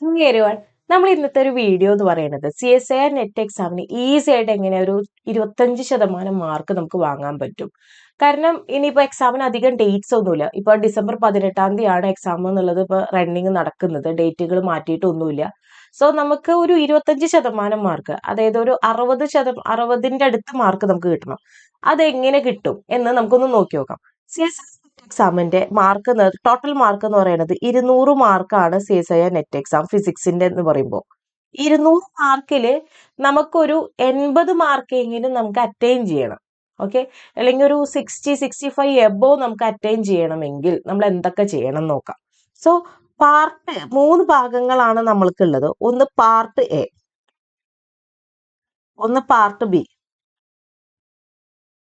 എരിവാൾ നമ്മൾ ഇന്നത്തെ ഒരു വീഡിയോ എന്ന് പറയുന്നത് CSIR നെറ്റ് എക്സാമിന് ഈസി ആയിട്ട് എങ്ങനെ ഒരു 25% മാർക്ക് നമുക്ക് വാങ്ങാൻ പറ്റും. കാരണം ഇനിയിപ്പോ എക്സാമിന് അധികം ഡേറ്റ്സ് ഒന്നുമില്ല. ഇപ്പൊ ഡിസംബർ 18-ാം തീയതിയാണ് എക്സാം എന്നുള്ളത് ഇപ്പൊ റണ്ണിങ് നടക്കുന്നത്. ഡേറ്റുകൾ മാറ്റിയിട്ടൊന്നുമില്ല. സോ നമുക്ക് ഒരു 25% മാർക്ക്, അതായത് ഒരു 60ന്റെ അടുത്ത് മാർക്ക് നമുക്ക് കിട്ടണം. അതെങ്ങനെ കിട്ടും എന്ന് നമുക്കൊന്ന് നോക്കി നോക്കാം. CSIR എക്സാമിന്റെ മാർക്ക് ടോട്ടൽ മാർക്ക് എന്ന് പറയുന്നത് 200 മാർക്കാണ് CSIR നെറ്റ് എക്സാം ഫിസിക്സിന്റെ എന്ന് പറയുമ്പോൾ. 200 മാർക്കില് നമുക്കൊരു 80 മാർക്കെങ്കിലും നമുക്ക് അറ്റൈൻ ചെയ്യണം. ഓക്കെ, അല്ലെങ്കിൽ ഒരു 60-65 എബോ നമുക്ക് അറ്റൈൻ ചെയ്യണമെങ്കിൽ നമ്മൾ എന്തൊക്കെ ചെയ്യണം നോക്കാം. സോ പാർട്ട് 3 ഭാഗങ്ങളാണ് നമ്മൾക്കുള്ളത്. ഒന്ന് പാർട്ട് എ, ഒന്ന് പാർട്ട് ബി,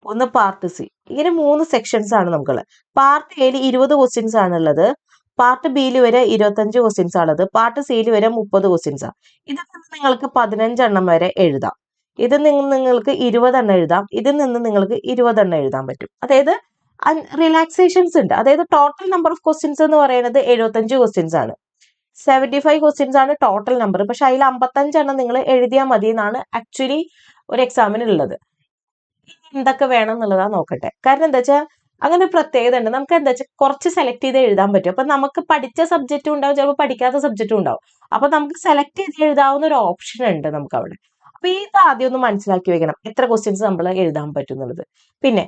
ഒന്ന് പാർട്ട് സി. ഇങ്ങനെ 3 സെക്ഷൻസ് ആണ് നമുക്കുള്ളത്. പാർട്ട് എയിൽ 20 ക്വസ്റ്റ്യൻസ് ആണുള്ളത്. പാർട്ട് ബിയിൽ വരെ 25 ക്വസ്റ്റ്യൻസ് ആണുള്ളത്. പാർട്ട് സിയിൽ വരെ 30 ക്വസ്റ്റ്യൻസ് ആണ്. ഇതിൽ നിന്ന് നിങ്ങൾക്ക് 15 എണ്ണം വരെ എഴുതാം. ഇതിൽ നിന്ന് നിങ്ങൾക്ക് 20 എണ്ണം എഴുതാം. ഇതിൽ നിന്ന് നിങ്ങൾക്ക് 20 എണ്ണം എഴുതാൻ പറ്റും. അതായത് റിലാക്സേഷൻസ് ഉണ്ട്. അതായത് ടോട്ടൽ നമ്പർ ഓഫ് ക്വസ്റ്റ്യൻസ് എന്ന് പറയുന്നത് 75 ക്വസ്റ്റ്യൻസ് ആണ്. 75 ക്വസ്റ്റ്യൻസ് ആണ് ടോട്ടൽ നമ്പർ. പക്ഷെ അതിൽ 55 എണ്ണം നിങ്ങൾ എഴുതിയാൽ മതി എന്നാണ് ആക്ച്വലി ഒരു എക്സാമിന് ഉള്ളത്. എന്തൊക്കെ വേണം എന്നുള്ളതാ നോക്കട്ടെ. കാരണം എന്താ വെച്ചാൽ അങ്ങനെ ഒരു പ്രത്യേകത ഉണ്ട്. നമുക്ക് എന്താ വെച്ചാൽ കുറച്ച് സെലക്ട് ചെയ്ത് എഴുതാൻ പറ്റും. അപ്പൊ നമുക്ക് പഠിച്ച സബ്ജക്റ്റും ഉണ്ടാവും, ചിലപ്പോൾ പഠിക്കാത്ത സബ്ജക്റ്റും ഉണ്ടാവും. അപ്പൊ നമുക്ക് സെലക്ട് ചെയ്ത് എഴുതാവുന്ന ഒരു ഓപ്ഷൻ ഉണ്ട് നമുക്ക് അവിടെ. അപ്പൊ ഇത് ആദ്യം ഒന്ന് മനസ്സിലാക്കി വെക്കണം, എത്ര ക്വസ്റ്റ്യൻസ് നമ്മൾ എഴുതാൻ പറ്റും എന്നുള്ളത്. പിന്നെ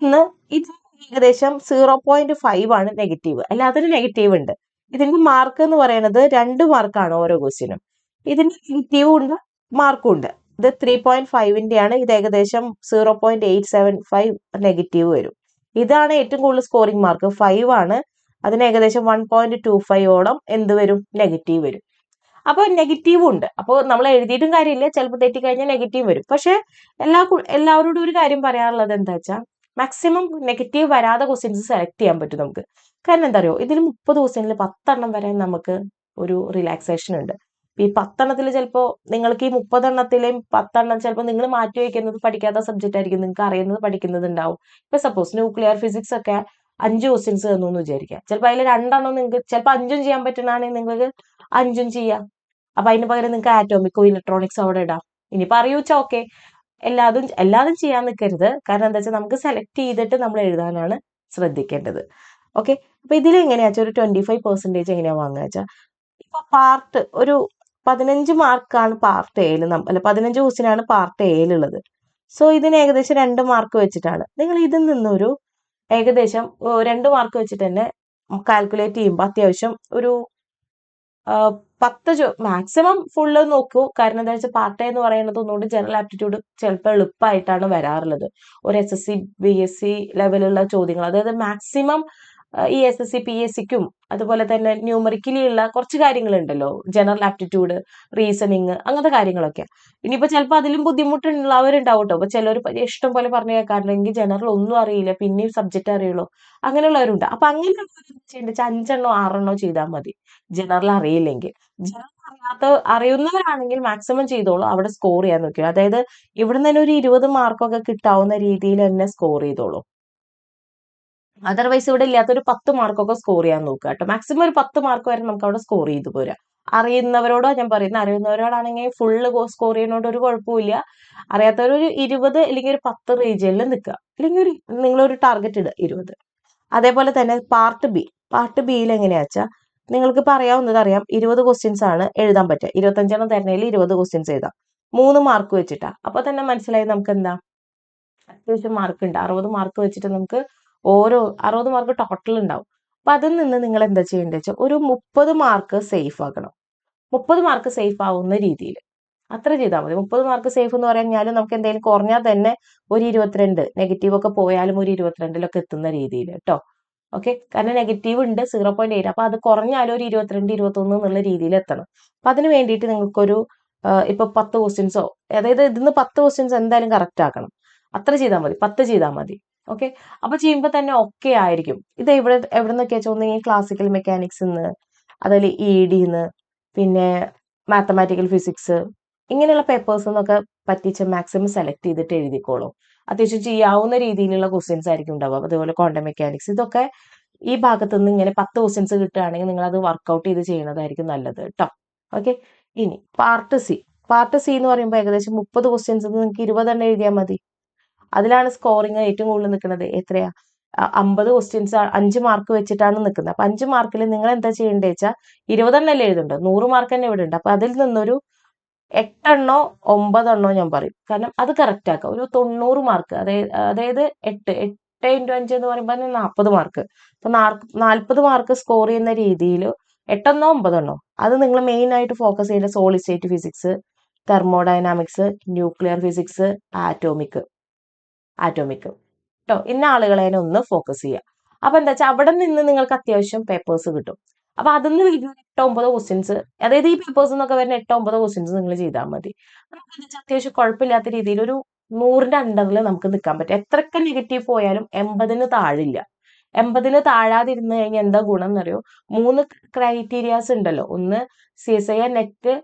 ഇന്ന് ഇത് ഏകദേശം 0.5 ആണ് നെഗറ്റീവ്, അല്ലാതൊരു നെഗറ്റീവ് ഉണ്ട്. ഇതിന്റെ മാർക്ക് എന്ന് പറയുന്നത് 2 മാർക്കാണ് ഓരോ ക്വസ്റ്റ്യനും. ഇതിന് നെഗറ്റീവും ഉണ്ട്, മാർക്കും ഉണ്ട്. ഇത് 3.5ന്റെ ആണ്. ഇത് ഏകദേശം 0.875 നെഗറ്റീവ് വരും. ഇതാണ് ഏറ്റവും കൂടുതൽ സ്കോറിംഗ് മാർക്ക്. 5 ആണ്. അതിന് ഏകദേശം 1.25ഓളം എന്ത് വരും, നെഗറ്റീവ് വരും. അപ്പൊ നെഗറ്റീവ് ഉണ്ട്. അപ്പോൾ നമ്മൾ എഴുതിയിട്ടും കാര്യമില്ല, ചിലപ്പോൾ തെറ്റിക്കഴിഞ്ഞാൽ നെഗറ്റീവ് വരും. പക്ഷെ എല്ലാവരോടും ഒരു കാര്യം പറയാനുള്ളത് എന്താ വെച്ചാൽ മാക്സിമം നെഗറ്റീവ് വരാതെ ക്വസ്റ്റ്യൻസ് സെലക്ട് ചെയ്യാൻ പറ്റും നമുക്ക്. കാരണം എന്താ അറിയോ, ഇതിൽ 30 ക്വസ്റ്റ്യനിൽ 10 എണ്ണം വരെ നമുക്ക് ഒരു റിലാക്സേഷൻ ഉണ്ട്. ഈ 10 എണ്ണത്തിൽ ചിലപ്പോൾ നിങ്ങൾക്ക് ഈ 30 എണ്ണത്തിലെയും 10 എണ്ണം ചിലപ്പോൾ നിങ്ങൾ മാറ്റി വയ്ക്കുന്നത് പഠിക്കാത്ത സബ്ജക്റ്റ് ആയിരിക്കും, നിങ്ങൾക്ക് അറിയുന്നത് പഠിക്കുന്നത് ഉണ്ടാവും. ഇപ്പൊ സപ്പോസ് ന്യൂക്ലിയർ ഫിസിക്സ് ഒക്കെ 5 ക്വസ്റ്റ്യൻസ് തന്നു എന്ന് വിചാരിക്കാം. ചിലപ്പോൾ അതിൽ 2 എണ്ണം നിങ്ങൾക്ക്, ചിലപ്പോൾ 5ഉം ചെയ്യാൻ പറ്റുന്നതാണെങ്കിൽ നിങ്ങൾക്ക് 5ഉം ചെയ്യാം. അപ്പൊ അതിന് പകരം നിങ്ങൾക്ക് ആറ്റോമിക്കോ ഇലക്ട്രോണിക്സോ അവിടെ ഇടാം. ഇനിയിപ്പോ അറിയൂച്ചാ ഓക്കെ. എല്ലാതും ചെയ്യാൻ നിൽക്കരുത്. കാരണം എന്താ വെച്ചാൽ നമുക്ക് സെലക്ട് ചെയ്തിട്ട് നമ്മൾ എഴുതാനാണ് ശ്രദ്ധിക്കേണ്ടത്. ഓക്കെ, അപ്പൊ ഇതിൽ എങ്ങനെയാ വെച്ചാൽ ഒരു 25% എങ്ങനെയാ വാങ്ങുക വെച്ചാൽ, ഇപ്പൊ പാർട്ട് ഒരു 15 മാർക്കാണ് പാർട്ട് എയിൽ, അല്ല 15 ക്വസ്റ്റ്യനാണ് പാർട്ട് എയിലുള്ളത്. സോ ഇതിന് ഏകദേശം 2 മാർക്ക് വെച്ചിട്ടാണ്. നിങ്ങൾ ഇതിൽ നിന്നൊരു ഏകദേശം 2 മാർക്ക് വെച്ചിട്ട് തന്നെ കാൽക്കുലേറ്റ് ചെയ്യുമ്പോൾ അത്യാവശ്യം ഒരു 10 മാക്സിമം ഫുള്ള് നോക്കൂ. കാരണം എന്താ വെച്ചാൽ പാർട്ട് എന്ന് പറയുന്നത് ഒന്നുകൊണ്ട് ജനറൽ ആപ്റ്റിറ്റ്യൂഡ് ചിലപ്പോൾ എളുപ്പമായിട്ടാണ് വരാറുള്ളത്. ഒരു SSC BSc ലെവലുള്ള ചോദ്യങ്ങൾ, അതായത് മാക്സിമം ഈ SSC PSCക്കും അതുപോലെ തന്നെ ന്യൂമറിക്കലി ഉള്ള കുറച്ച് കാര്യങ്ങളുണ്ടല്ലോ, ജനറൽ ആപ്റ്റിറ്റ്യൂഡ്, റീസണിങ്, അങ്ങനത്തെ കാര്യങ്ങളൊക്കെ. ഇനിയിപ്പോ ചിലപ്പോൾ അതിലും ബുദ്ധിമുട്ടുള്ളവരുണ്ടാവും കേട്ടോ. അപ്പൊ ചിലർ ഇഷ്ടം പോലെ പറഞ്ഞു കേൾക്കാറുണ്ടെങ്കിൽ ജനറൽ ഒന്നും അറിയില്ല, പിന്നെയും സബ്ജക്റ്റ് അറിയുള്ളൂ, അങ്ങനെയുള്ളവരുണ്ട്. അപ്പൊ അങ്ങനെ ചെയ്യേണ്ട 5 എണ്ണോ 6 എണ്ണോ ചെയ്താൽ മതി ജനറൽ അറിയില്ലെങ്കിൽ. ജനറൽ അറിയുന്നവരാണെങ്കിൽ മാക്സിമം ചെയ്തോളൂ, അവിടെ സ്കോർ ചെയ്യാൻ നോക്കിയോ. അതായത് ഇവിടെ തന്നെ ഒരു 20 മാർക്കൊക്കെ കിട്ടാവുന്ന രീതിയിൽ തന്നെ സ്കോർ ചെയ്തോളൂ. അതർവൈസ് ഇവിടെ ഇല്ലാത്തൊരു 10 മാർക്കൊക്കെ സ്കോർ ചെയ്യാൻ നോക്കുക കേട്ടോ. മാക്സിമം ഒരു 10 മാർക്ക് വരെ നമുക്ക് അവിടെ സ്കോർ ചെയ്തു പോരാ. അറിയുന്നവരോടോ ഞാൻ പറയുന്നത്, അറിയുന്നവരോടാണെങ്കിൽ ഫുള്ള് സ്കോർ ചെയ്യുന്നതുകൊണ്ട് ഒരു കുഴപ്പമില്ല. അറിയാത്തവർ ഒരു 20 അല്ലെങ്കിൽ ഒരു 10 റീജിയനിൽ നിൽക്കുക. അല്ലെങ്കിൽ നിങ്ങളൊരു ടാർഗറ്റ് ഇടുക 20. അതേപോലെ തന്നെ പാർട്ട് ബിയിൽ എങ്ങനെയാ വെച്ചാൽ, നിങ്ങൾക്ക് പറയാവുന്നത് അറിയാം, 20 ക്വസ്റ്റ്യൻസ് ആണ് എഴുതാൻ പറ്റുക. 25 തരണയിൽ 20 ക്വസ്റ്റ്യൻസ് എഴുതാം, 3 മാർക്ക് വെച്ചിട്ടാ. അപ്പൊ തന്നെ മനസ്സിലായി നമുക്ക് എന്താ, അത്യാവശ്യം മാർക്ക് ഉണ്ട്. 60 മാർക്ക് വെച്ചിട്ട് നമുക്ക് ഓരോ 60 മാർക്ക് ടോട്ടൽ ഉണ്ടാവും. അപ്പൊ അതിൽ നിന്ന് നിങ്ങൾ എന്താ ചെയ്യേണ്ടത് വെച്ചാൽ ഒരു 30 മാർക്ക് സേഫ് ആക്കണം. 30 മാർക്ക് സേഫ് ആവുന്ന രീതിയിൽ അത്ര ചെയ്താൽ മതി. 30 മാർക്ക് സേഫ് എന്ന് പറഞ്ഞാലും നമുക്ക് എന്തെങ്കിലും കുറഞ്ഞാൽ തന്നെ ഒരു 22, നെഗറ്റീവ് ഒക്കെ പോയാലും ഒരു 22-ലൊക്കെ എത്തുന്ന രീതിയിൽ കേട്ടോ. ഓക്കെ, കാരണം നെഗറ്റീവ് ഉണ്ട് 0.8. അപ്പൊ അത് കുറഞ്ഞാലും ഒരു 22, 21 എന്നുള്ള രീതിയിൽ എത്തണം. അപ്പൊ അതിന് വേണ്ടിയിട്ട് നിങ്ങൾക്കൊരു ഇപ്പൊ 10 ക്വസ്റ്റ്യൻസോ, അതായത് ഇതിന്ന് 10 ക്വസ്റ്റ്യൻസ് എന്തായാലും കറക്റ്റ് ആക്കണം. അത്ര ചെയ്താൽ മതി, 10 ചെയ്താൽ മതി. ഓക്കെ, അപ്പൊ ചെയ്യുമ്പോൾ തന്നെ ഒക്കെ ആയിരിക്കും. ഇത് എവിടെ നിന്നൊക്കെയാ ചോദിച്ചെങ്കിൽ ക്ലാസിക്കൽ മെക്കാനിക്സ് നിന്ന്, അതിൽ ED-ന്ന്, പിന്നെ മാത്തമാറ്റിക്കൽ ഫിസിക്സ്, ഇങ്ങനെയുള്ള പേപ്പേഴ്സ് എന്നൊക്കെ പറ്റിച്ച് മാക്സിമം സെലക്ട് ചെയ്തിട്ട് എഴുതിക്കോളൂ. അത്യാവശ്യം ചെയ്യാവുന്ന രീതിയിലുള്ള ക്വസ്റ്റ്യൻസ് ആയിരിക്കും ഉണ്ടാവുക. അതുപോലെ ക്വാണ്ടം മെക്കാനിക്സ്, ഇതൊക്കെ ഈ ഭാഗത്ത് നിന്ന് ഇങ്ങനെ 10 ക്വസ്റ്റ്യൻസ് കിട്ടുകയാണെങ്കിൽ നിങ്ങൾ അത് വർക്ക്ഔട്ട് ചെയ്ത് ചെയ്യുന്നതായിരിക്കും നല്ലത് കേട്ടോ. ഓക്കെ. ഇനി പാർട്ട് സി എന്ന് പറയുമ്പോൾ ഏകദേശം 30 ക്വസ്റ്റ്യൻസ് നിങ്ങൾക്ക് 20 തന്നെ എഴുതിയാൽ മതി. അതിലാണ് സ്കോറിങ് ഏറ്റവും കൂടുതൽ നിൽക്കുന്നത്. എത്രയാ? 50 ക്വസ്റ്റ്യൻസ് 5 മാർക്ക് വെച്ചിട്ടാണ് നിൽക്കുന്നത്. അപ്പൊ 5 മാർക്കിൽ നിങ്ങൾ എന്താ ചെയ്യേണ്ടത് വെച്ചാൽ 20 എണ്ണല്ലേ എഴുതുന്നുണ്ട്, 100 മാർക്ക് തന്നെ ഇവിടെ ഉണ്ട്. അപ്പൊ അതിൽ നിന്നൊരു 8 9 ഞാൻ പറയും. കാരണം അത് കറക്റ്റ് ആക്കുക. ഒരു 90 മാർക്ക്, അതായത് 8 ഇൻറ്റു 5 എന്ന് പറയുമ്പോൾ 40 മാർക്ക്. അപ്പൊ 40 മാർക്ക് സ്കോർ ചെയ്യുന്ന രീതിയിൽ 8 9 അത് നിങ്ങൾ മെയിൻ ആയിട്ട് ഫോക്കസ് ചെയ്യേണ്ട solid state physics, thermodynamics, nuclear physics, atomic കേട്ടോ. ഇന്ന ആളുകളെ ഒന്ന് ഫോക്കസ് ചെയ്യുക. അപ്പൊ എന്താ വെച്ചാൽ അവിടെ നിന്ന് നിങ്ങൾക്ക് അത്യാവശ്യം പേപ്പേഴ്സ് കിട്ടും. അപ്പൊ അതിന്ന് വരുന്ന 8 9 ക്വസ്റ്റ്യൻസ്, അതായത് ഈ പേപ്പേഴ്സ് എന്നൊക്കെ വരുന്ന 8 9 ക്വസ്റ്റ്യൻസ് നിങ്ങൾ ചെയ്താൽ മതി. നമുക്ക് എന്താ വെച്ചാൽ അത്യാവശ്യം കുഴപ്പമില്ലാത്ത രീതിയിൽ ഒരു 100ന്റെ അണ്ടറിൽ നമുക്ക് നിൽക്കാൻ പറ്റും. എത്രയൊക്കെ നെഗറ്റീവ് പോയാലും 80ന് താഴില്ല. 80ന് താഴാതിരുന്ന് കഴിഞ്ഞാൽ എന്താ ഗുണം എന്നറിയോ? 3 ക്രൈറ്റീരിയാസ് ഉണ്ടല്ലോ. ഒന്ന് CSIR, നെറ്റ്,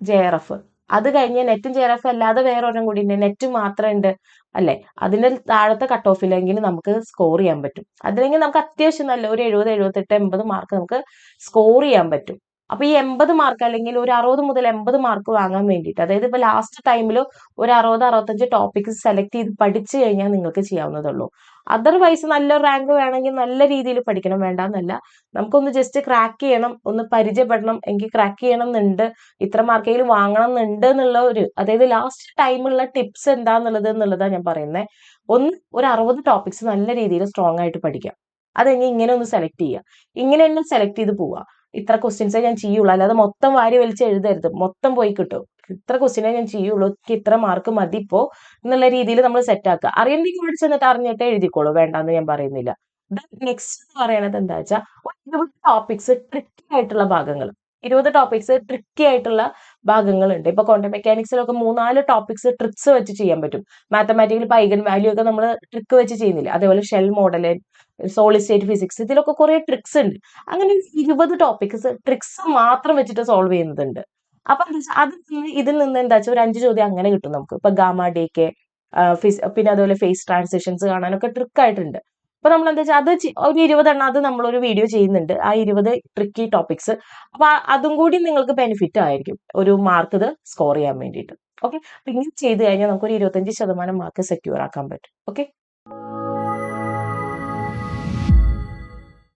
JRF. അത് കഴിഞ്ഞ് നെറ്റും JRF അല്ലാതെ വേറെ ഒരെണ്ണം കൂടി ഉണ്ട്, നെറ്റ് മാത്രം ഉണ്ട് അല്ലെ? അതിന്റെ താഴത്തെ കട്ട് ഓഫിലെങ്കിൽ നമുക്ക് സ്കോർ ചെയ്യാൻ പറ്റും. അതിലെങ്കിൽ നമുക്ക് അത്യാവശ്യം നല്ല ഒരു 70 78 80 മാർക്ക് നമുക്ക് സ്കോർ ചെയ്യാൻ പറ്റും. അപ്പൊ ഈ 80 മാർക്ക് അല്ലെങ്കിൽ ഒരു 60 മുതൽ 80 മാർക്ക് വാങ്ങാൻ വേണ്ടിയിട്ട്, അതായത് ഇപ്പൊ ലാസ്റ്റ് ടൈമിൽ ഒരു 60 65 ടോപ്പിക്സ് സെലക്ട് ചെയ്ത് പഠിച്ചു കഴിഞ്ഞാൽ നിങ്ങൾക്ക് ചെയ്യാവുന്നതുള്ളൂ. അതർവൈസ് നല്ലൊരു റാങ്ക് വേണമെങ്കിൽ നല്ല രീതിയിൽ പഠിക്കണം, വേണ്ടെന്നല്ല. നമുക്കൊന്ന് ജസ്റ്റ് ക്രാക്ക് ചെയ്യണം, ഒന്ന് പരിചയപ്പെടണം, എനിക്ക് ക്രാക്ക് ചെയ്യണം എന്നുണ്ട്, ഇത്ര മാർക്കെങ്കിലും വാങ്ങണം എന്നുണ്ട് എന്നുള്ള അതായത് ലാസ്റ്റ് ടൈമുള്ള ടിപ്സ് എന്നുള്ളതാണ് ഞാൻ പറയുന്നത്. ഒരു 60 ടോപ്പിക്സ് നല്ല രീതിയിൽ സ്ട്രോങ് ആയിട്ട് പഠിക്കാം. അതെങ്കിൽ ഇങ്ങനെ ഒന്ന് സെലക്ട് ചെയ്യുക, ഇങ്ങനെ തന്നെ സെലക്ട് ചെയ്ത് പോവുക. ഇത്ര ക്വസ്റ്റ്യൻസേ ഞാൻ ചെയ്യുള്ളൂ, അല്ലാതെ മൊത്തം വാരി വലിച്ച് എഴുതരുത്, മൊത്തം പോയി കിട്ടും. ഇത്ര ക്വസ്റ്റ്യനെ ഞാൻ ചെയ്യുള്ളൂ, ഇത്ര മാർക്ക് മതി ഇപ്പോ എന്നുള്ള രീതിയിൽ നമ്മൾ സെറ്റ് ആക്കുക. അറിയണ്ടെങ്കിൽ ഇവിടെ ചെന്നിട്ട് അറിഞ്ഞിട്ട് എഴുതിക്കോളൂ, വേണ്ടാന്ന് ഞാൻ പറയുന്നില്ല. നെക്സ്റ്റ് എന്ന് പറയുന്നത് എന്താ വെച്ചാൽ 20 ടോപ്പിക്സ് ട്രിക്കി ആയിട്ടുള്ള ഭാഗങ്ങൾ. 20 ടോപ്പിക്സ് ട്രിക്കി ആയിട്ടുള്ള ഭാഗങ്ങളുണ്ട്. ഇപ്പൊ ക്വാണ്ടം മെക്കാനിക്സിലൊക്കെ 3 4 ടോപ്പിക്സ് ട്രിക്സ് വെച്ച് ചെയ്യാൻ പറ്റും. മാത്തമാറ്റിക്കൽ പൈഗൻ വാല്യൂ ഒക്കെ നമ്മൾ ട്രിക്ക് വെച്ച് ചെയ്യുന്നില്ല. അതേപോലെ shell model, solid state physics, ഇതിലൊക്കെ കുറെ ട്രിക്സ് ഉണ്ട്. അങ്ങനെ 20 ടോപ്പിക്സ് ട്രിക്സ് മാത്രം വെച്ചിട്ട് സോൾവ് ചെയ്യുന്നതുണ്ട്. അപ്പൊ ഇതിൽ നിന്ന് എന്താ വെച്ചാൽ ഒരു 5 ചോദ്യം അങ്ങനെ കിട്ടും നമുക്ക്. ഇപ്പൊ ഗാമ ഡേക്ക്, പിന്നെ അതുപോലെ ഫേസ് ട്രാൻസിഷൻസ് കാണാനൊക്കെ ട്രിക്ക് ആയിട്ടുണ്ട്. അപ്പൊ നമ്മൾ എന്താ വെച്ചാൽ ഒരു 20 എണ്ണം അത് നമ്മളൊരു വീഡിയോ ചെയ്യുന്നുണ്ട്, ആ 20 ട്രിക്കി ടോപ്പിക്സ്. അപ്പൊ അതും കൂടി നിങ്ങൾക്ക് ബെനിഫിറ്റ് ആയിരിക്കും ഒരു മാർക്ക് ഇത് സ്കോർ ചെയ്യാൻ വേണ്ടിയിട്ട്. ഓക്കെ. അപ്പൊ ഇങ്ങനെ ചെയ്ത് കഴിഞ്ഞാൽ നമുക്ക് ഒരു 25% മാർക്ക് സെക്യൂർ ആക്കാൻ പറ്റും. ഓക്കെ.